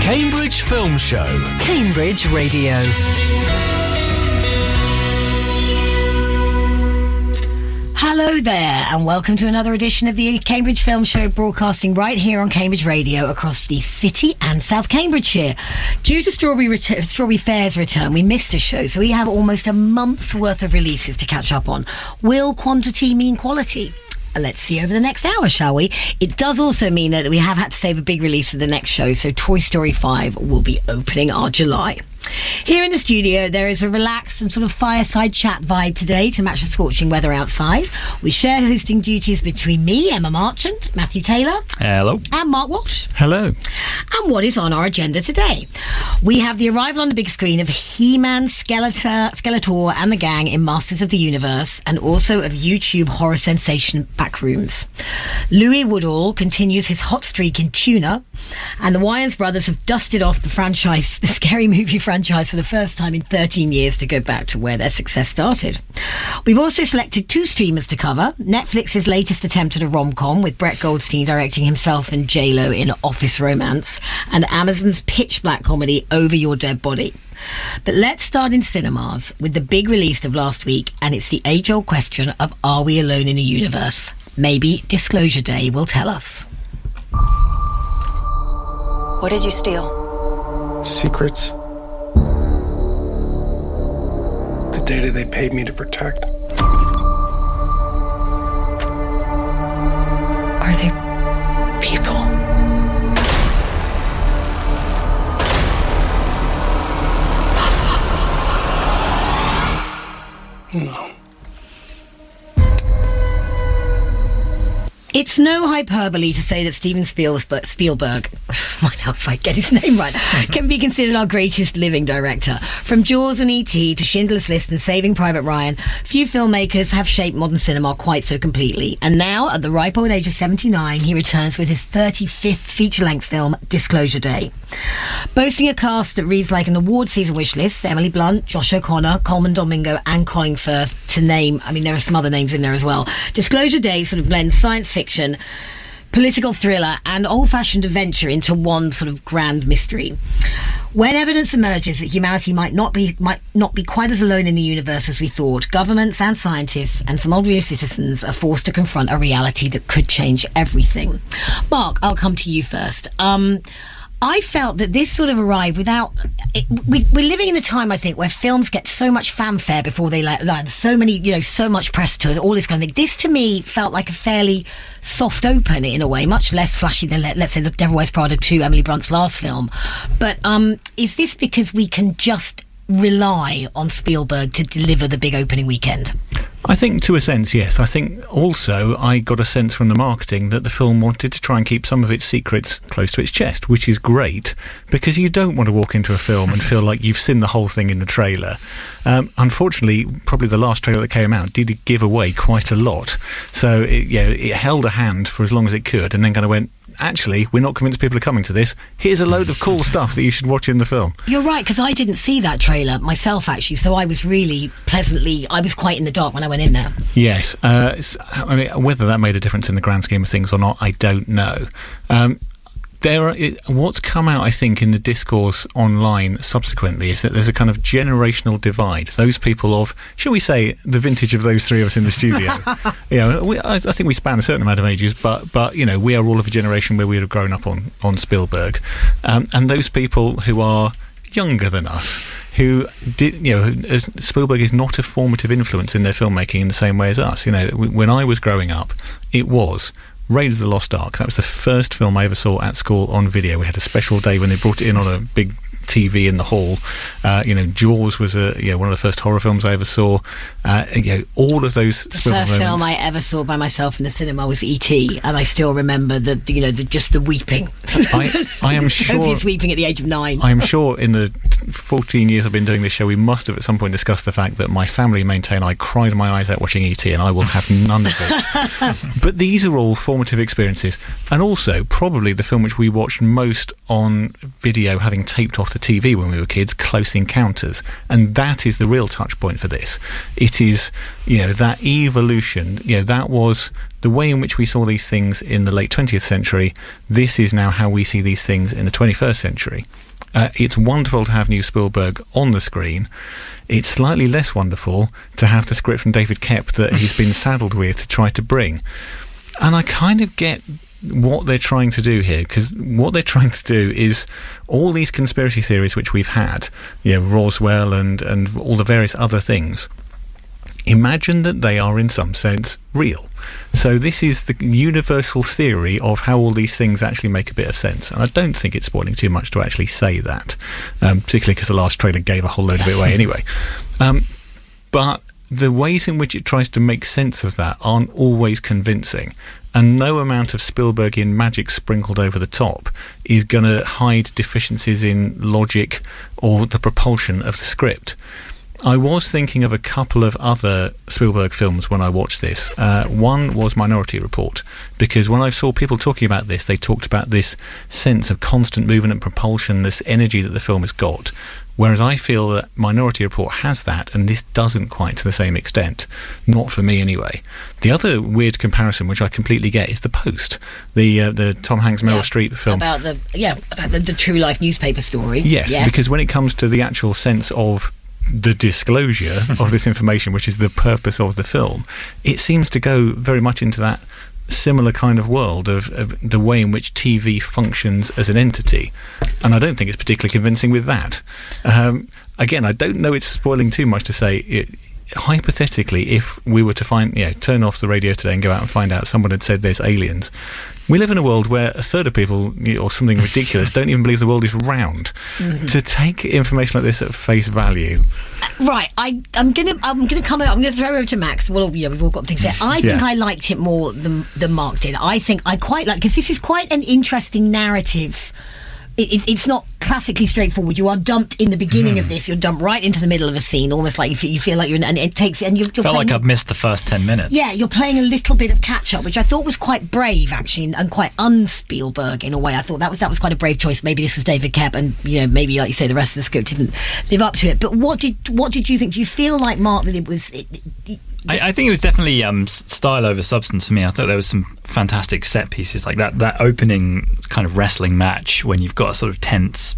Cambridge Film Show. Cambridge Radio. Hello there, and welcome to another edition of the Cambridge Film Show, broadcasting right here on Cambridge Radio across the city and South Cambridgeshire. Due to Strawberry Fair's return, we missed a show, so we have almost a month's worth of releases to catch up on. Will quantity mean quality? Let's see over the next hour, shall we? It does also mean that we have had to save a big release for the next show, so Toy Story 5 will be opening our July. Here in the studio, there is a relaxed and sort of fireside chat vibe today to match the scorching weather outside. We share hosting duties between me, Emma Marchant, Matthew Taylor. Hello. And Mark Walsh. Hello. And what is on our agenda today? We have the arrival on the big screen of He-Man, Skeletor and the gang in Masters of the Universe, and also of YouTube horror sensation Backrooms. Louis Woodall continues his hot streak in Tuna, and the Wayans brothers have dusted off the Scary Movie franchise for the first time in 13 years to go back to where their success started. We've also selected two streamers to cover: Netflix's latest attempt at a rom-com with Brett Goldstein directing himself and J-Lo in Office Romance, and Amazon's pitch black comedy Over Your Dead Body. But let's start in cinemas with the big release of last week, and it's the age-old question of, are we alone in the universe? Maybe Disclosure Day will tell us. What did you steal? Secrets. The data they paid me to protect. Are they people? No. It's no hyperbole to say that Steven Spielberg, I know if I get his name right, can be considered our greatest living director. From Jaws and E.T. to Schindler's List and Saving Private Ryan, few filmmakers have shaped modern cinema quite so completely. And now, at the ripe old age of 79, he returns with his 35th feature-length film, Disclosure Day. Boasting a cast that reads like an award season wish list: Emily Blunt, Josh O'Connor, Coleman Domingo and Colin Firth, to name, I mean, there are some other names in there as well. Disclosure Day sort of blends science fiction, political thriller and old-fashioned adventure into one sort of grand mystery. When evidence emerges that humanity might not be quite as alone in the universe as we thought, governments and scientists and some ordinary citizens are forced to confront a reality that could change everything. Mark, I'll come to you first. I felt that this sort of arrived without... We're living in a time, I think, where films get so much fanfare before they land. So many, so much press to it, all this kind of thing. This, to me, felt like a fairly soft open in a way, much less flashy than, let's say, The Devil Wears Prada 2, Emily Blunt's last film. But is this because we can just rely on Spielberg to deliver the big opening weekend? I think to a sense, yes. I think also I got a sense from the marketing that the film wanted to try and keep some of its secrets close to its chest, which is great, because you don't want to walk into a film and feel like you've seen the whole thing in the trailer. Unfortunately, probably the last trailer that came out did give away quite a lot. So it held a hand for as long as it could, and then kind of went, actually, we're not convinced people are coming to this. Here's a load of cool stuff that you should watch in the film. You're right, because I didn't see that trailer myself, actually, so I was really I was quite in the dark when I went in there. Yes. I mean, whether that made a difference in the grand scheme of things or not, I don't know. What's come out, I think, in the discourse online subsequently is that there's a kind of generational divide. Those people of, shall we say, the vintage of those three of us in the studio. I think we span a certain amount of ages, but we are all of a generation where we would have grown up on Spielberg, and those people who are younger than us, who did, Spielberg is not a formative influence in their filmmaking in the same way as us. When I was growing up, it was Raiders of the Lost Ark. That was the first film I ever saw at school on video. We had a special day when they brought it in on a big TV in the hall. Jaws was one of the first horror films I ever saw. All of those the first film I ever saw by myself in the cinema was E.T., and I still remember just the weeping. I am sure copious weeping at the age of 9. I am sure in the 14 years I've been doing this show, we must have at some point discussed the fact that my family maintain I cried my eyes out watching E.T., and I will have none of it. But these are all formative experiences, and also probably the film which we watched most on video, having taped off the to TV when we were kids, Close Encounters, and that is the real touch point for this. It is, that evolution, that was the way in which we saw these things in the late 20th century. This is now how we see these things in the 21st century. It's wonderful to have new Spielberg on the screen. It's slightly less wonderful to have the script from David Koepp that he's been saddled with to try to bring. And I kind of get what they're trying to do here, because what they're trying to do is all these conspiracy theories which we've had, Roswell and all the various other things. Imagine that they are in some sense real. So this is the universal theory of how all these things actually make a bit of sense. And I don't think it's spoiling too much to actually say that, particularly because the last trailer gave a whole load of it away anyway. But the ways in which it tries to make sense of that aren't always convincing. And no amount of Spielbergian magic sprinkled over the top is going to hide deficiencies in logic or the propulsion of the script. I was thinking of a couple of other Spielberg films when I watched this. One was Minority Report, because when I saw people talking about this, they talked about this sense of constant movement and propulsion, this energy that the film has got. Whereas I feel that Minority Report has that, and this doesn't quite to the same extent. Not for me, anyway. The other weird comparison, which I completely get, is The Post, the Tom Hanks Meryl Streep film about the true life newspaper story. Yes, because when it comes to the actual sense of the disclosure of this information, which is the purpose of the film, it seems to go very much into that similar kind of world of the way in which TV functions as an entity, and I don't think it's particularly convincing with that. Again, I don't know it's spoiling too much to say hypothetically, if we were to turn off the radio today and go out and find out someone had said there's aliens, we live in a world where a third of people, or something ridiculous, don't even believe the world is round. Mm-hmm. To take information like this at face value. Right, I'm gonna come out. I'm gonna throw it over to Max. Well, we've all got things there. I think I liked it more than Mark did. I think I quite like, because this is quite an interesting narrative. It's not classically straightforward. You are dumped in the beginning of this. You're dumped right into the middle of a scene, almost like you feel like you're in, and it takes, and you're felt like I've missed the first 10 minutes. Yeah, you're playing a little bit of catch up, which I thought was quite brave, actually, and quite un-Spielberg in a way. I thought that was quite a brave choice. Maybe this was David Koepp, and maybe, like you say, the rest of the script didn't live up to it. But what did you think? Do you feel like, Mark, that it was? I think it was definitely style over substance for me. I thought there was some fantastic set pieces, like that opening kind of wrestling match when you've got a sort of tense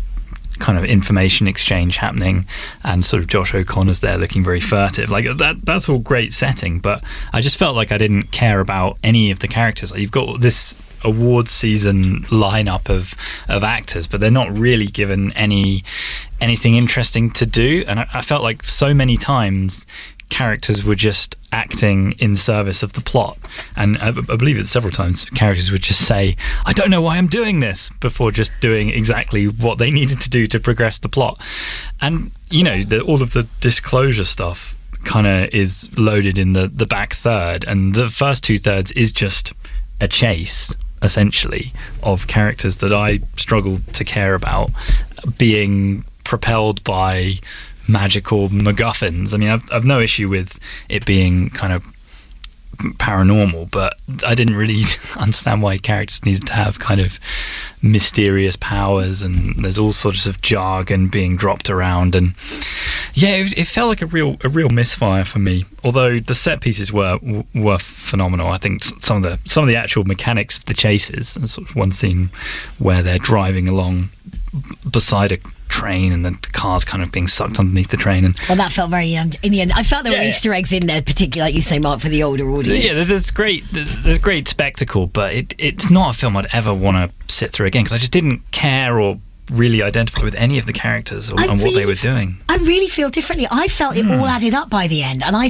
kind of information exchange happening, and sort of Josh O'Connor's there looking very furtive. Like that's all great setting, but I just felt like I didn't care about any of the characters. Like, you've got this awards season lineup of actors, but they're not really given anything interesting to do, and I felt like so many times characters were just acting in service of the plot, and I believe it several times characters would just say, I don't know why I'm doing this, before just doing exactly what they needed to do to progress the plot. And all of the disclosure stuff kind of is loaded in the back third, and the first 2/3 is just a chase essentially of characters that I struggle to care about being propelled by magical MacGuffins. I mean, I've no issue with it being kind of paranormal, but I didn't really understand why characters needed to have kind of mysterious powers, and there's all sorts of jargon being dropped around, and it felt like a real misfire for me. Although the set pieces were phenomenal. I think some of the actual mechanics of the chases, and sort of one scene where they're driving along beside a train and the car's kind of being sucked underneath the train, and that felt very in the end. I felt there were Easter eggs in there, particularly like you say, Mark, for the older audience. There's great spectacle, but it's not a film I'd ever want to sit through again, because I just didn't care or really identify with any of the characters and what they were doing. I really feel differently. I felt it all added up by the end, and I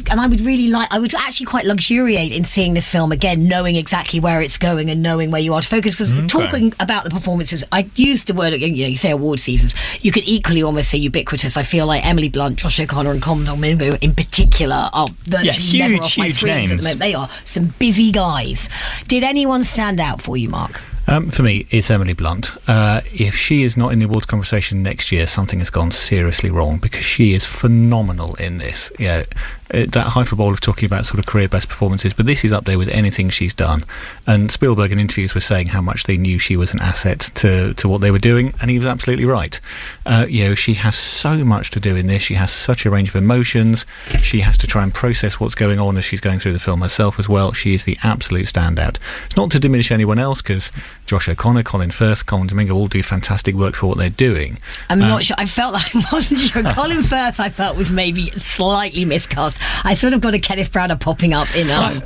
would actually quite luxuriate in seeing this film again, knowing exactly where it's going and knowing where you are to focus. Because talking about the performances, I used the word, you say award seasons, you could equally almost say ubiquitous. I feel like Emily Blunt, Josh O'Connor, and Colm Domingo in particular are virtually never off my screens at the moment. They are some busy guys. Did anyone stand out for you, Mark? For me, it's Emily Blunt. If she is not in the awards conversation next year, something has gone seriously wrong, because she is phenomenal in this. that hyperbole of talking about sort of career best performances, but this is up there with anything she's done. And Spielberg in interviews was saying how much they knew she was an asset to what they were doing, and he was absolutely right. She has so much to do in this. She has such a range of emotions. She has to try and process what's going on as she's going through the film herself as well. She is the absolute standout. It's not to diminish anyone else, because Josh O'Connor, Colin Firth, Colin Domingo all do fantastic work for what they're doing. I'm not sure. I felt like I wasn't sure. Colin Firth, I felt, was maybe slightly miscast. I sort of got a Kenneth Branagh popping up in. I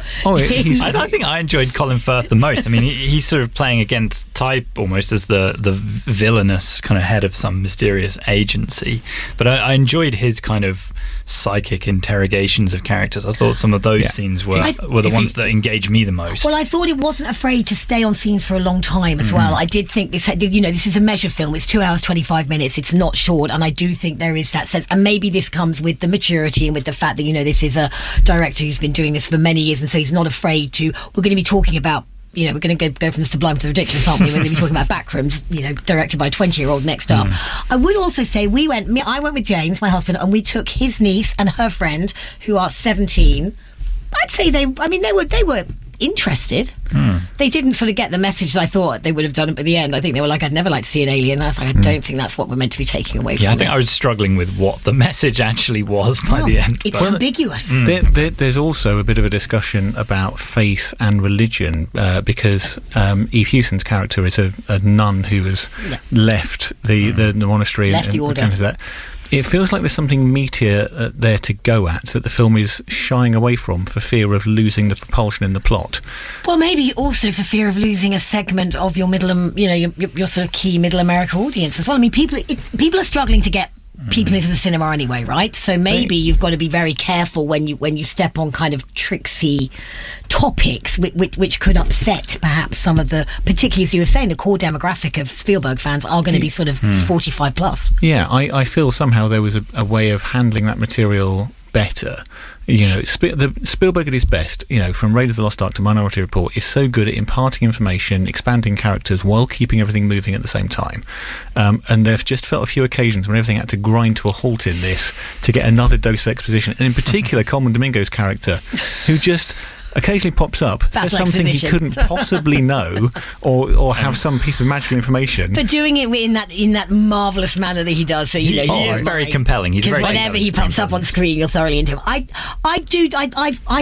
think I enjoyed Colin Firth the most. I mean, he's sort of playing against type almost as the villainous kind of head of some mysterious agency. But I enjoyed his kind of psychic interrogations of characters. I thought some of those scenes were the ones that engaged me the most. Well, I thought it wasn't afraid to stay on scenes for a long time as well. I did think this is a measure film. It's 2 hours 25 minutes. It's not short, and I do think there is that sense. And maybe this comes with the maturity and with the fact that this is a director who's been doing this for many years, and so he's not afraid to. We're going to be talking about. We're going to go from the sublime to the ridiculous, aren't we? We're going to be talking about Backrooms, directed by a 20-year-old next up. I would also say I went with James, my husband, and we took his niece and her friend, who are 17. I'd say they were interested. They didn't sort of get the message that I thought they would have done at the end. I think they were like, I'd never like to see an alien. And I was like, I don't think that's what we're meant to be taking away from I think I was struggling with what the message actually was by the end. It's ambiguous. There's also a bit of a discussion about faith and religion, because Eve Hewson's character is a nun who has left the monastery left the order. That. It feels like there's something meatier there to go at that the film is shying away from for fear of losing the propulsion in the plot. Well, maybe also for fear of losing a segment of your your sort of key Middle America audience as well. I mean, people are struggling to get people into the cinema anyway, right? So maybe you've got to be very careful when you step on kind of tricksy topics which could upset perhaps some of the, particularly as you were saying, the core demographic of Spielberg fans are going to be sort of 45 plus. Yeah, I feel somehow there was a way of handling that material better. Spielberg at his best, from Raiders of the Lost Ark to Minority Report, is so good at imparting information, expanding characters while keeping everything moving at the same time. And there've just felt a few occasions when everything had to grind to a halt in this to get another dose of exposition. And in particular, Colman Domingo's character, who just occasionally pops up, says something he couldn't possibly know, or have some piece of magical information. But doing it in that marvellous manner that he does, so he is very compelling. He's very whenever he pops up on screen, you're thoroughly into him. I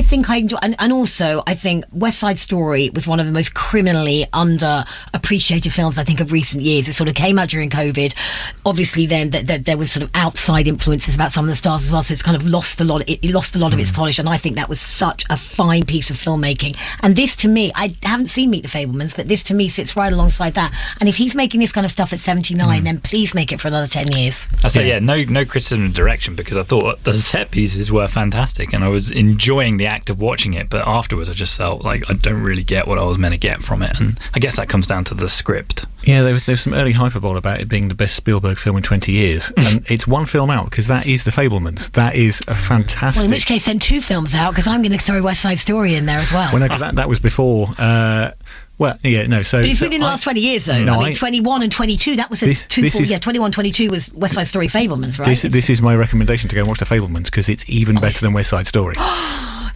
think I enjoy, and also I think West Side Story was one of the most criminally underappreciated films I think of recent years. It sort of came out during COVID. Obviously, then there was sort of outside influences about some of the stars as well, so it's kind of lost a lot. It lost a lot of its polish, and I think that was such a fine piece of filmmaking. And this, to me, I haven't seen Meet the Fabelmans, but this to me sits right alongside that. And if he's making this kind of stuff at 79, then please make it for another 10 years. I say, no criticism of direction, because I thought the set pieces were fantastic and I was enjoying the act of watching it, but afterwards I just felt like I don't really get what I was meant to get from it, and I guess that comes down to the script. Yeah, there's some early hyperbole about it being the best Spielberg film in 20 years, and it's one film out, because that is The Fabelmans. That is a fantastic... Well, in which case, send 2 films out, because I'm going to throw West Side Story in there as well. Well, no, 'cause that was before... Well, yeah, no, so... But it's within the last 20 years, though. No, I mean, 21 and 22, that was 21, 22 was West Side Story Fabelmans, right? This is my recommendation to go and watch The Fabelmans, because it's even better than West Side Story.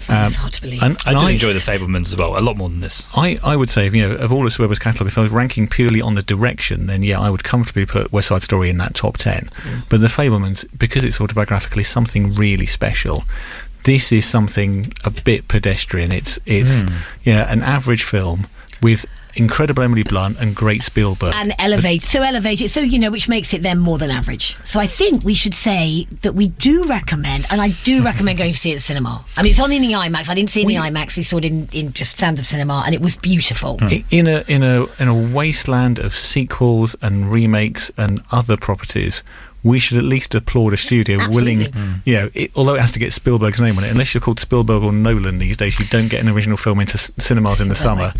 It's hard to believe. And I did enjoy The Fabelmans as well, a lot more than this. I would say, of all of Spielberg's catalogue, if I was ranking purely on the direction, then I would comfortably put West Side Story in that top 10. But The Fabelmans, because it's autobiographically something really special, this is something a bit pedestrian. It's an average film with incredible Emily Blunt and great Spielberg. And elevated, which makes it then more than average. So I think we should say that we do recommend, and I do recommend going to see it at the cinema. I mean, it's on in the IMAX. I didn't see it in the IMAX. We saw it in just Sound of Cinema, and it was beautiful. In a wasteland of sequels and remakes and other properties, we should at least applaud a studio willing, although it has to get Spielberg's name on it. Unless you're called Spielberg or Nolan these days, you don't get an original film into cinemas in the summer.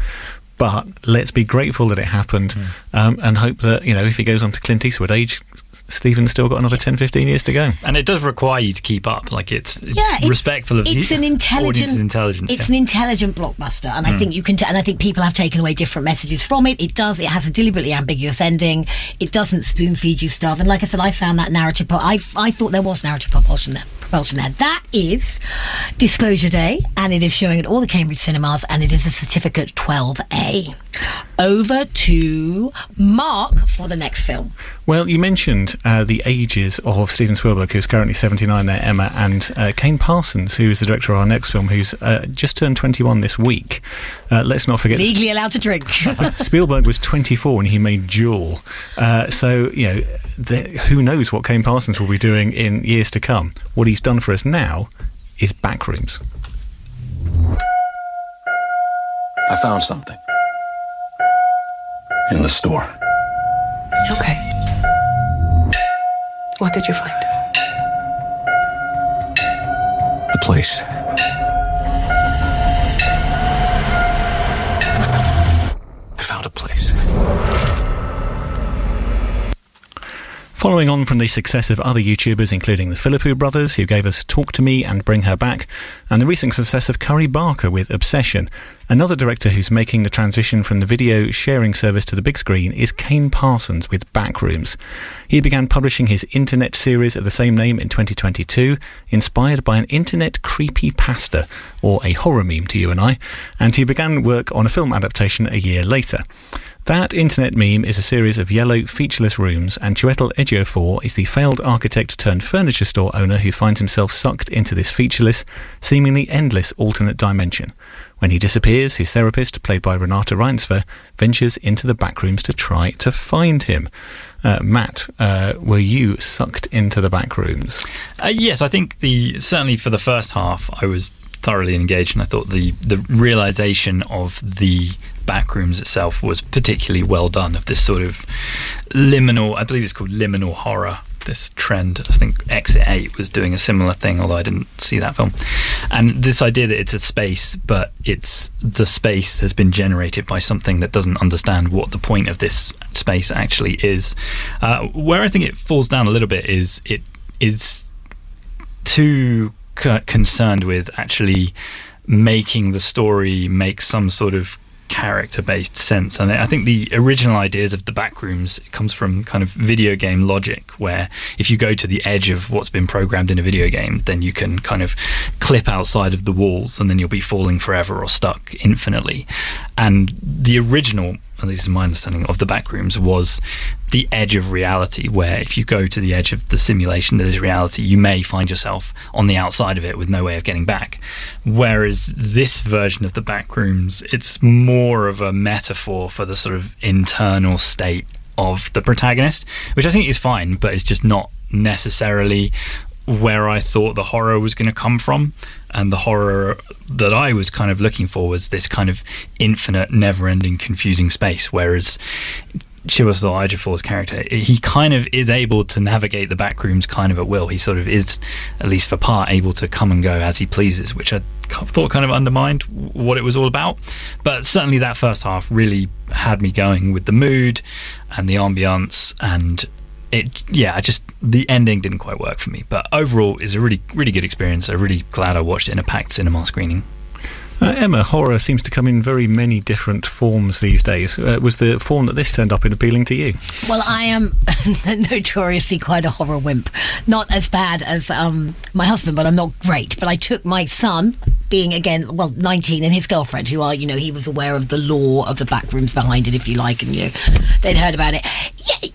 But let's be grateful that it happened, and hope that, if he goes on to Clint Eastwood, age Stephen's still got another 10, 15 years to go. And it does require you to keep up. Like it's respectful of it's the an intelligent audience's intelligence. It's an intelligent blockbuster, and I think you can. And I think people have taken away different messages from it. It does. It has a deliberately ambiguous ending. It doesn't spoon feed you stuff. And like I said, I found that narrative. I thought there was narrative propulsion there. That is Disclosure Day, and it is showing at all the Cambridge cinemas, and it is a certificate 12A. Over to Mark for the next film. Well, you mentioned the ages of Steven Spielberg, who's currently 79 there, Emma, and Kane Parsons, who is the director of our next film, who's just turned 21 this week. Let's not forget... Legally allowed to drink. Spielberg was 24 when he made Duel. So, you know, who knows what Kane Parsons will be doing in years to come. What he's done for us now is Backrooms. I found something. In the store. Okay. What did you find? The place. I found a place. Following on from the success of other YouTubers, including the Philippou brothers, who gave us Talk to Me and Bring Her Back, and the recent success of Curry Barker with Obsession, another director who's making the transition from the video sharing service to the big screen is Kane Parsons with Backrooms. He began publishing his internet series of the same name in 2022, inspired by an internet creepypasta, or a horror meme to you and I, and he began work on a film adaptation a year later. That internet meme is a series of yellow, featureless rooms, and Chiwetel Ejiofor is the failed architect turned furniture store owner who finds himself sucked into this featureless, seemingly endless alternate dimension. When he disappears, his therapist, played by Renata Reinsver, ventures into the backrooms to try to find him. Matt, were you sucked into the backrooms? Yes, I think certainly for the first half, I was thoroughly engaged, and I thought the realisation of the Backrooms itself was particularly well done, of this sort of liminal, I believe it's called liminal horror, this trend. I think Exit 8 was doing a similar thing, although I didn't see that film. And this idea that it's a space, but the space has been generated by something that doesn't understand what the point of this space actually is. Where I think it falls down a little bit is it is too concerned with actually making the story make some sort of character-based sense. And I think the original ideas of the Backrooms comes from kind of video game logic, where if you go to the edge of what's been programmed in a video game, then you can kind of clip outside of the walls, and then you'll be falling forever or stuck infinitely. And the original, at least in my understanding, of the Backrooms was the edge of reality, where if you go to the edge of the simulation that is reality, you may find yourself on the outside of it with no way of getting back. Whereas this version of the Backrooms, it's more of a metaphor for the sort of internal state of the protagonist, which I think is fine, but it's just not necessarily where I thought the horror was going to come from. And the horror that I was kind of looking for was this kind of infinite, never-ending, confusing space, whereas Chiwetel Ejiofor's character, he kind of is able to navigate the Backrooms kind of at will. He sort of is, at least for part, able to come and go as he pleases, which I thought kind of undermined what it was all about. But certainly that first half really had me going with the mood and the ambience, and the ending didn't quite work for me. But overall, it's a really, really good experience. I'm really glad I watched it in a packed cinema screening. Emma, horror seems to come in very many different forms these days. Was the form that this turned up in appealing to you? Well, I am notoriously quite a horror wimp. Not as bad as my husband, but I'm not great. But I took my son, being, again, 19, and his girlfriend, who are, he was aware of the lore of the Backrooms behind it, if you like, and, they'd heard about it.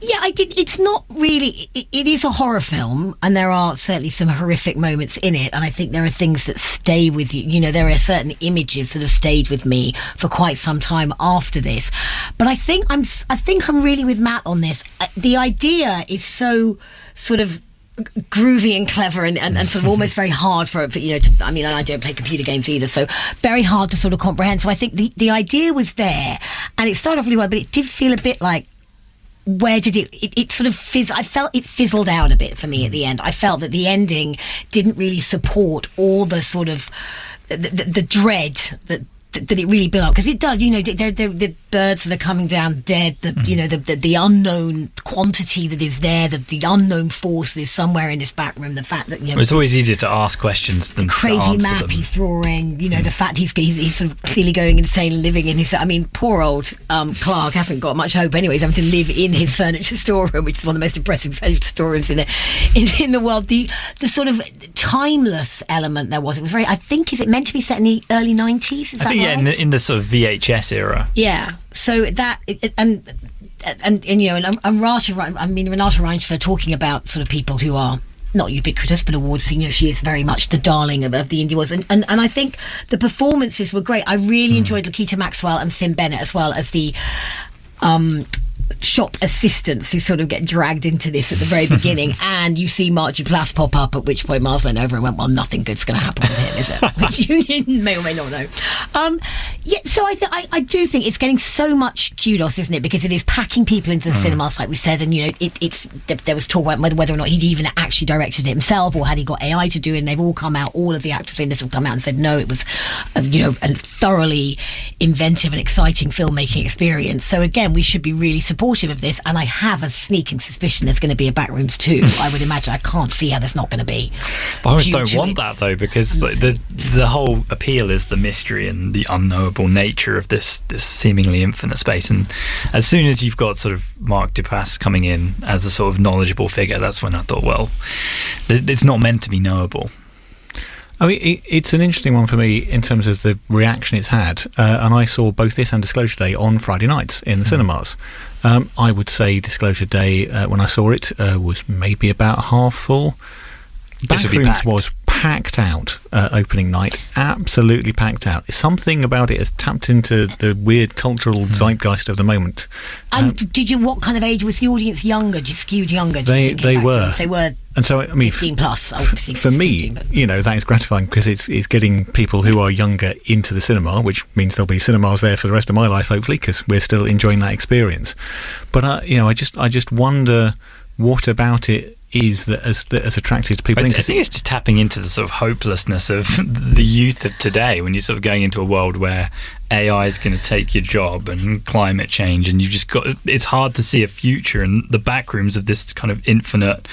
Yeah, I did. It's not really... It is a horror film, and there are certainly some horrific moments in it, and I think there are things that stay with you. There are certain images that have stayed with me for quite some time after this. But I think I'm really with Matt on this. The idea is so sort of groovy and clever and sort of almost very hard for I mean, and I don't play computer games either, so very hard to sort of comprehend. So I think the idea was there, and it started off really well, but it did feel a bit like, where did it sort of I felt it fizzled out a bit for me at the end. I felt that the ending didn't really support all the sort of the dread that it really built up, because it does, birds that are coming down dead, the unknown quantity that is there, the unknown force that is somewhere in this back room, the fact that it's always easier to ask questions than crazy to answer map them. he's drawing, the fact he's sort of clearly going insane and living in his, I mean, poor old Clark hasn't got much hope anyway. He's having to live in his furniture storeroom, which is one of the most impressive furniture storerooms in the world. The sort of timeless element there was, it was very, I think, is it meant to be set in the early 90s? Is that right? Yeah, in the sort of VHS era. Yeah, so that and Renata Reinsford talking about sort of people who are not ubiquitous but awards, she is very much the darling of the indie world, and I think the performances were great. I really enjoyed Lakita Maxwell and Finn Bennett, as well as the shop assistants who sort of get dragged into this at the very beginning, and you see Mark Duplass pop up, at which point Miles went over and went, well, nothing good's going to happen with him, is it? Which you may or may not know. So I do think it's getting so much kudos, isn't it? Because it is packing people into the cinemas, like we said, and there was talk about whether or not he'd even actually directed it himself, or had he got AI to do it, and they've all come out, all of the actors in this have come out and said no, it was a thoroughly inventive and exciting filmmaking experience. So again, we should be really supportive of this, and I have a sneaking suspicion there's going to be a Backrooms 2. I would imagine. I can't see how there's not going to be. But I just don't want that, though, because the whole appeal is the mystery and the unknowable nature of this seemingly infinite space. And as soon as you've got sort of Mark Duplass coming in as a sort of knowledgeable figure, that's when I thought, well, it's not meant to be knowable. I mean, it's an interesting one for me in terms of the reaction it's had, and I saw both this and Disclosure Day on Friday nights in the cinemas. I would say Disclosure Day, when I saw it, was maybe about half full. Backrooms was packed out opening night, absolutely packed out. Something about it has tapped into the weird cultural zeitgeist of the moment. And what kind of age was the audience? Younger? Just skewed younger? They were. They were. And so, I mean, 15 plus, obviously. For me, 15, that is gratifying, because it's getting people who are younger into the cinema, which means there'll be cinemas there for the rest of my life, hopefully, because we're still enjoying that experience. But I just wonder what about it is that has attracted people. I think it's just tapping into the sort of hopelessness of the youth of today, when you're sort of going into a world where AI is going to take your job and climate change, and you've just got, it's hard to see a future in the back rooms of this kind of infinite,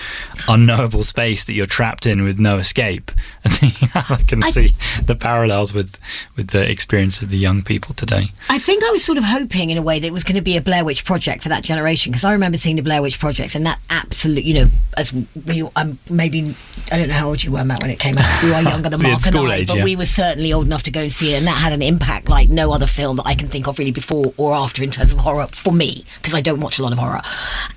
unknowable space that you're trapped in with no escape. I can see the parallels with the experience of the young people today. I think I was sort of hoping in a way that it was going to be a Blair Witch Project for that generation, because I remember seeing the Blair Witch Project, and that absolutely, as we, maybe, I don't know how old you were, Matt, when it came out, so you are younger than Mark and I, but we were certainly old enough to go and see it, and that had an impact like no other film that I can think of really before or after in terms of horror for me, because I don't watch a lot of horror,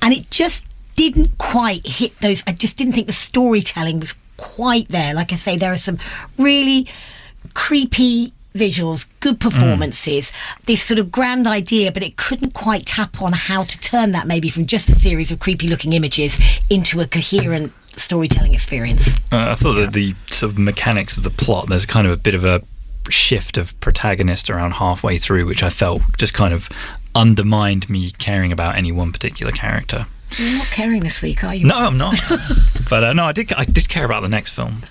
and it just didn't quite hit those. I just didn't think the storytelling was quite there. Like I say, there are some really creepy visuals, good performances, this sort of grand idea, but it couldn't quite tap on how to turn that maybe from just a series of creepy looking images into a coherent storytelling experience. I thought that the sort of mechanics of the plot, there's kind of a bit of a shift of protagonist around halfway through, which I felt just kind of undermined me caring about any one particular character. You're not caring this week, are you? No, I'm not. But no, I did care about the next film.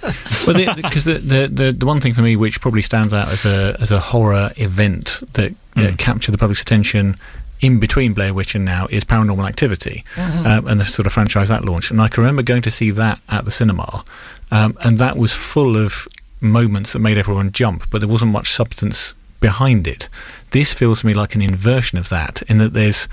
Well, because the one thing for me which probably stands out as a horror event that captured the public's attention in between Blair Witch and now is Paranormal Activity, and the sort of franchise that launched. And I can remember going to see that at the cinema, and that was full of moments that made everyone jump, but there wasn't much substance behind it. This feels to me like an inversion of that, in that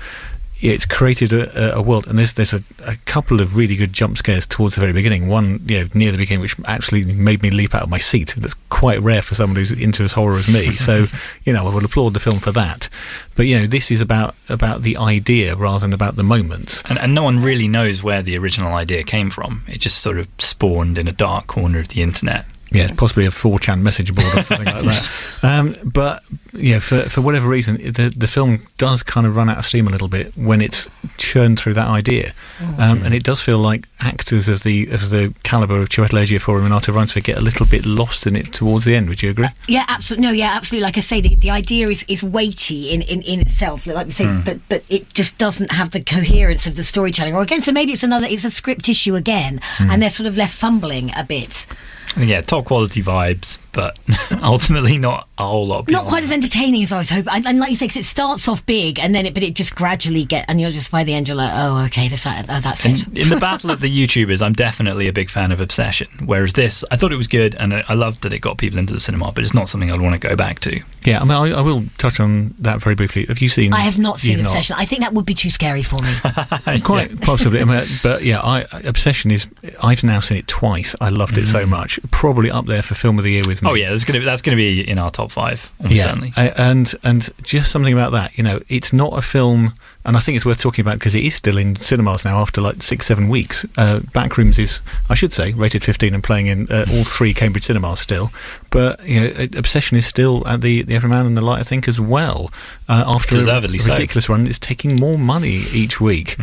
it's created a world, and there's a couple of really good jump scares towards the very beginning. One, near the beginning, which actually made me leap out of my seat. That's quite rare for someone who's into as horror as me. So, I would applaud the film for that. But this is about the idea rather than about the moments. And no one really knows where the original idea came from. It just sort of spawned in a dark corner of the internet. Yeah, possibly a 4chan message board or something like that. But for whatever reason, the film does kind of run out of steam a little bit when it's churned through that idea, and it does feel like actors of the calibre of Chiwetel Ejiofor and Renata Reinsford get a little bit lost in it towards the end. Would you agree? Yeah, absolutely. No, yeah, absolutely. Like I say, the idea is weighty in itself. Like we say, but it just doesn't have the coherence of the storytelling. Or again, so maybe it's a script issue again, and they're sort of left fumbling a bit. Yeah, top quality vibes, but ultimately not a whole lot. Not quite as entertaining as I was hoping. And like you say, because it starts off big, and then it just gradually and you're just by the end you're like, oh, okay, that's it. In the battle of the YouTubers, I'm definitely a big fan of Obsession. Whereas this, I thought it was good, and I loved that it got people into the cinema, but it's not something I'd want to go back to. Yeah, I mean, I will touch on that very briefly. Have you seen? I have not seen Obsession. I think that would be too scary for me. Quite possibly, but yeah, Obsession is. I've now seen it twice. I loved it so much. Probably up there for film of the year with me. Oh yeah, that's gonna be in our top 5. Certainly. And just something about that. You know, it's not a film, and I think it's worth talking about because it is still in cinemas now after like 6-7 weeks. Backrooms is, I should say, rated 15 and playing in all 3 Cambridge cinemas still. But you know, Obsession is still at the Everyman and the Light, I think, as well. After Deservedly a ridiculous run, it's taking more money each week.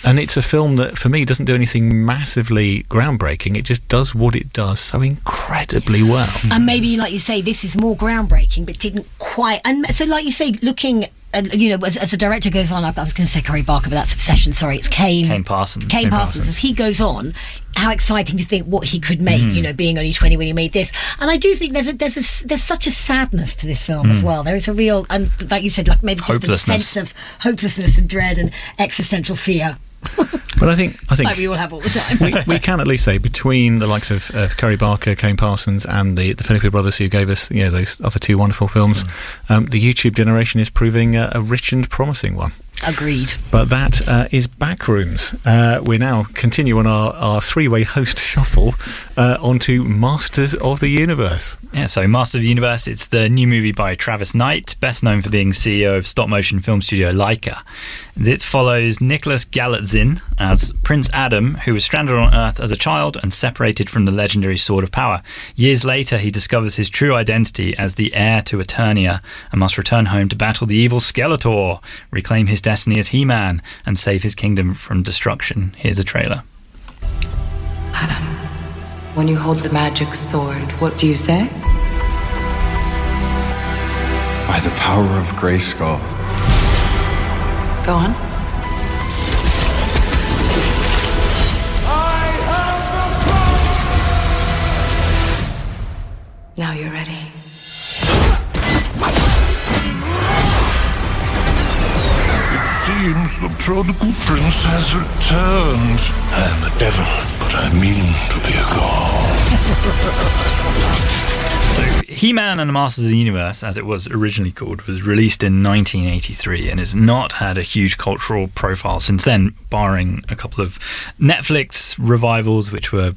And it's a film that, for me, doesn't do anything massively groundbreaking. It just does what it does so incredibly well. And maybe, like you say, this is more groundbreaking, but didn't quite. And so, like you say, looking, you know, as the director goes on, I was going to say Curry Barker, but that's Obsession. Sorry, it's Kane Parsons. Kane Parsons. As he goes on, how exciting to think what he could make. You know, being only 20 when he made this. And I do think there's such a sadness to this film as well. There is a real, and like you said, like maybe just a sense of hopelessness and dread and existential fear. But I think like we all have all the time. we can at least say, between the likes of Curry Barker, Kane Parsons, and the Philippi brothers who gave us, you know, those other 2 wonderful films, the YouTube generation is proving a rich and promising one. Agreed. But that is Backrooms. We now continue on our 3-way host shuffle onto Masters of the Universe. Yeah, so Masters of the Universe, it's the new movie by Travis Knight, best known for being CEO of stop-motion film studio Laika. It follows Nicholas Galitzin as Prince Adam, who was stranded on Earth as a child and separated from the legendary Sword of Power. Years later, he discovers his true identity as the heir to Eternia and must return home to battle the evil Skeletor, reclaim his destiny as He-Man, and save his kingdom from destruction. Here's a trailer. Adam, when you hold the magic sword, what do you say? By the power of Grayskull. Go on. Now you're ready. Seems the prodigal prince has returned. I am a devil, but I mean to be a god. So, He-Man and the Masters of the Universe, as it was originally called, was released in 1983 and has not had a huge cultural profile since then, barring a couple of Netflix revivals, which were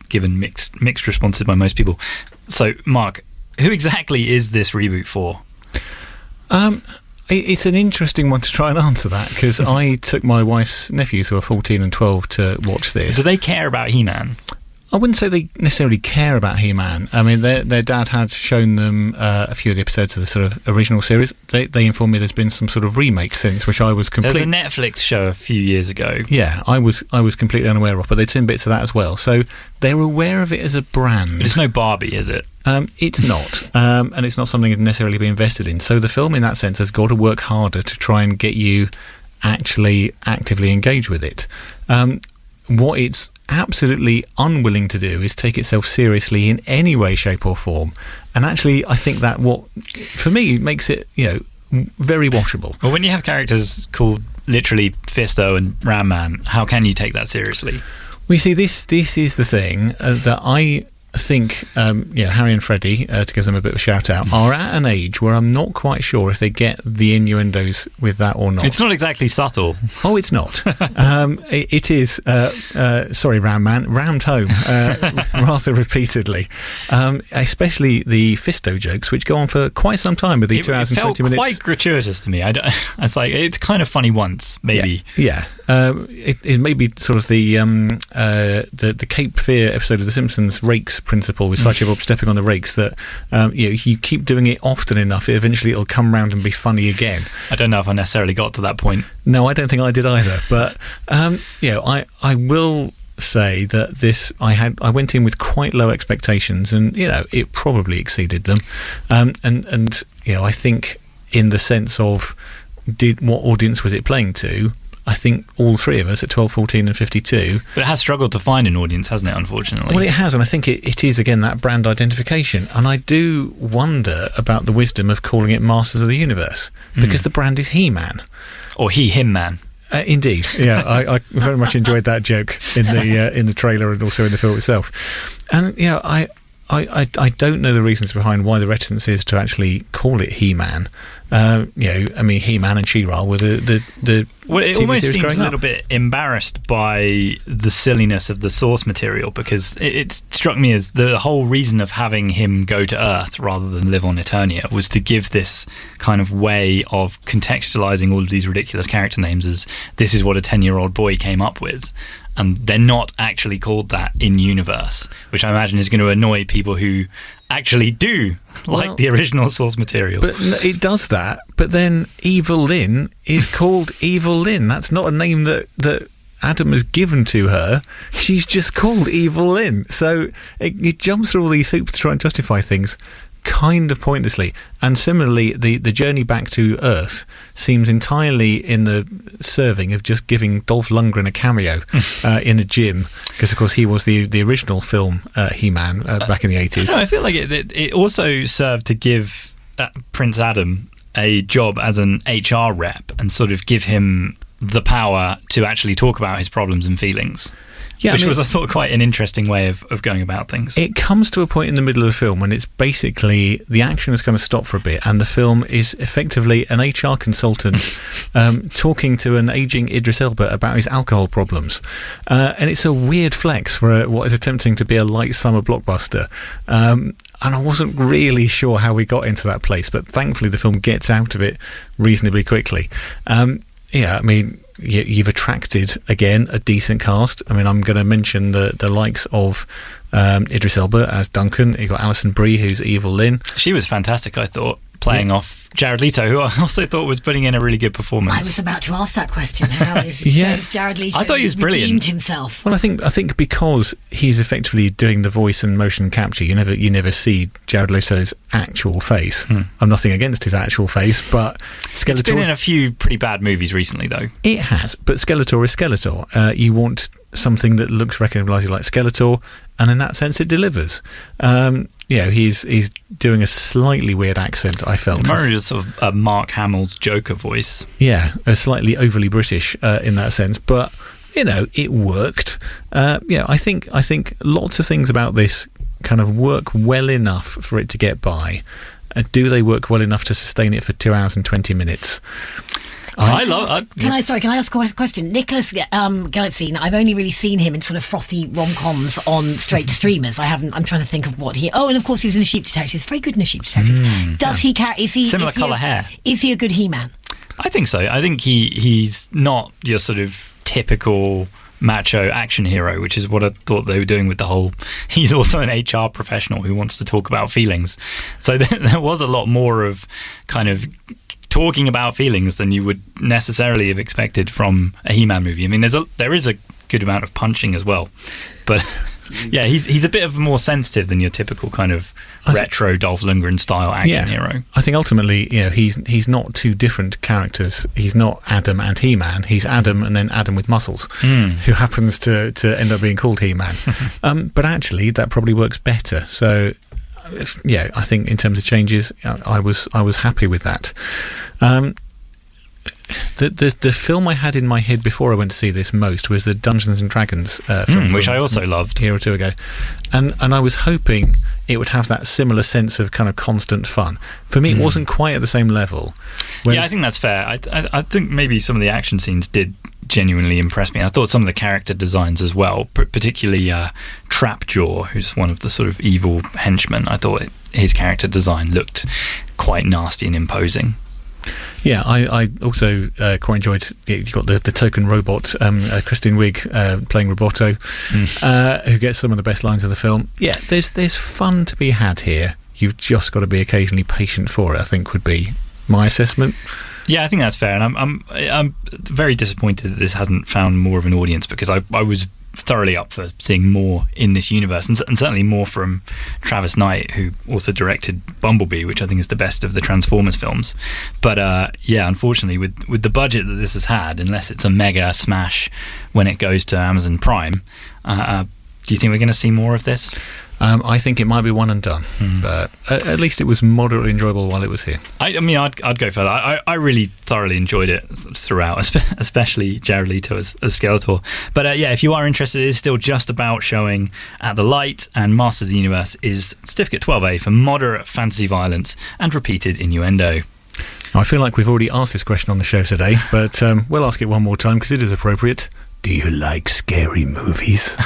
given mixed responses by most people. So, Mark, who exactly is this reboot for? It's an interesting one to try and answer that, because I took my wife's nephews, who are 14 and 12, to watch this. Do they care about He-Man? I wouldn't say they necessarily care about He-Man. I mean, their dad had shown them a few of the episodes of the sort of original series. They informed me there's been some sort of remake since, which I was completely... There's a Netflix show a few years ago. Yeah, I was completely unaware of, but they'd seen bits of that as well. So they're aware of it as a brand. But it's no Barbie, is it? It's not, and it's not something you'd necessarily be invested in. So the film, in that sense, has got to work harder to try and get you actually actively engaged with it. What it's absolutely unwilling to do is take itself seriously in any way, shape or form. And actually, I think that what, for me, makes it, you know, very watchable. Well, when you have characters called literally Fisto and Ram Man, how can you take that seriously? Well, you see, this is the thing that I think Harry and Freddie, to give them a bit of a shout out, are at an age where I'm not quite sure if they get the innuendos with that or not. It's not exactly subtle. Oh, it's not. It is, sorry, Ram Man, rammed home rather repeatedly, especially the Fisto jokes, which go on for quite some time with the 2 hours and 20 minutes. It felt quite gratuitous to me. It's like, it's kind of funny once, maybe. Yeah. It may be sort of the Cape Fear episode of The Simpsons rakes principle, with Sideshow Bob stepping on the rakes, that you keep doing it often enough, eventually it'll come round and be funny again. I don't know if I necessarily got to that point. No, I don't think I did either, but I will say that this, I went in with quite low expectations, and it probably exceeded them, and I think in the sense of what audience was it playing to, I think all three of us at 12, 14 and 52. But it has struggled to find an audience, hasn't it, unfortunately? Well, it has, and I think it is, again, that brand identification. And I do wonder about the wisdom of calling it Masters of the Universe, because the brand is He-Man. Or Him Man. Indeed, yeah, I very much enjoyed that joke in the trailer and also in the film itself. And yeah, I don't know the reasons behind why the reticence is to actually call it He-Man. He-Man and She-Ra were the well, it TV almost series seems growing a little up. bit embarrassed by the silliness of the source material, because it struck me as the whole reason of having him go to Earth rather than live on Eternia was to give this kind of way of contextualizing all of these ridiculous character names as this is what a 10-year-old boy came up with. And they're not actually called that in universe, which I imagine is going to annoy people who actually do like the original source material. But it does that. But then Evil Lynn is called Evil Lynn. That's not a name that Adam has given to her. She's just called Evil Lynn. So it jumps through all these hoops to try and justify things kind of pointlessly. And similarly, the journey back to Earth seems entirely in the serving of just giving Dolph Lundgren a cameo in a gym, because of course he was the original film He-Man back in the 80s. No, I feel like it also served to give Prince Adam a job as an HR rep and sort of give him the power to actually talk about his problems and feelings. Yeah, which was, I thought, quite an interesting way of going about things. It comes to a point in the middle of the film when it's basically the action has kind of stopped for a bit, and the film is effectively an HR consultant talking to an aging Idris Elba about his alcohol problems. And it's a weird flex for what is attempting to be a light summer blockbuster. And I wasn't really sure how we got into that place, but thankfully the film gets out of it reasonably quickly. You've attracted, again, a decent cast. I mean, I'm going to mention the likes of Idris Elba as Duncan. You've got Alison Brie, who's Evil Lynn. She was fantastic, I thought, playing off Jared Leto, who I also thought was putting in a really good performance. I was about to ask that question. How is Jared Leto I thought he was brilliant. redeemed himself? Well, I think because he's effectively doing the voice and motion capture, you never see Jared Leto's actual face. I'm nothing against his actual face, but Skeletor... It's been in a few pretty bad movies recently, though. It has, but Skeletor is Skeletor. You want something that looks recognisably like Skeletor, and in that sense it delivers. He's doing a slightly weird accent, I felt. Murray was sort of a Mark Hamill's Joker voice. Yeah, a slightly overly British in that sense, but it worked. I think lots of things about this kind of work well enough for it to get by. Do they work well enough to sustain it for 2 hours and 20 minutes? Can I ask a question? Nicholas Galitzine, I've only really seen him in sort of frothy rom-coms on straight to streamers. I'm trying to think of what he... Oh, and of course he was in A Sheep Detective. He's very good in A Sheep Detective. He carry... Similar colour hair. Is he a good He-Man? I think so. I think he's not your sort of typical macho action hero, which is what I thought they were doing with the whole... He's also an HR professional who wants to talk about feelings. So there was a lot more of kind of talking about feelings than you would necessarily have expected from a He-Man movie. I mean, there is a good amount of punching as well, but yeah, he's a bit of more sensitive than your typical kind of retro Dolph Lundgren style action hero. I think ultimately, he's not two different characters. He's not Adam and He-Man. He's Adam and then Adam with muscles, who happens to end up being called He-Man. But actually, that probably works better. So, yeah, I think in terms of changes, I was happy with that. The film I had in my head before I went to see this most was the Dungeons and Dragons film, which I also loved a year or two ago, and I was hoping it would have that similar sense of kind of constant fun. For me, it wasn't quite at the same level. Yeah, I think that's fair. I think maybe some of the action scenes did genuinely impress me. I thought some of the character designs as well, particularly Trapjaw, who's one of the sort of evil henchmen. I thought his character design looked quite nasty and imposing. Yeah, I also quite enjoyed. You got the token robot, Kristen Wiig playing Roboto, who gets some of the best lines of the film. Yeah, there's fun to be had here. You've just got to be occasionally patient for it, I think would be my assessment. Yeah, I think that's fair, and I'm very disappointed that this hasn't found more of an audience, because I was thoroughly up for seeing more in this universe, and certainly more from Travis Knight, who also directed Bumblebee, which I think is the best of the Transformers films. But yeah, unfortunately, with the budget that this has had, unless it's a mega smash when it goes to Amazon Prime, do you think we're going to see more of this? I think it might be one and done, but at least it was moderately enjoyable while it was here. I mean, I'd go further. I really thoroughly enjoyed it throughout, especially Jared Leto as Skeletor. But yeah, if you are interested, it is still just about showing at the Light, and Masters of the Universe is Certificate 12A for moderate fantasy violence and repeated innuendo. I feel like we've already asked this question on the show today, but we'll ask it one more time because it is appropriate. Do you like scary movies?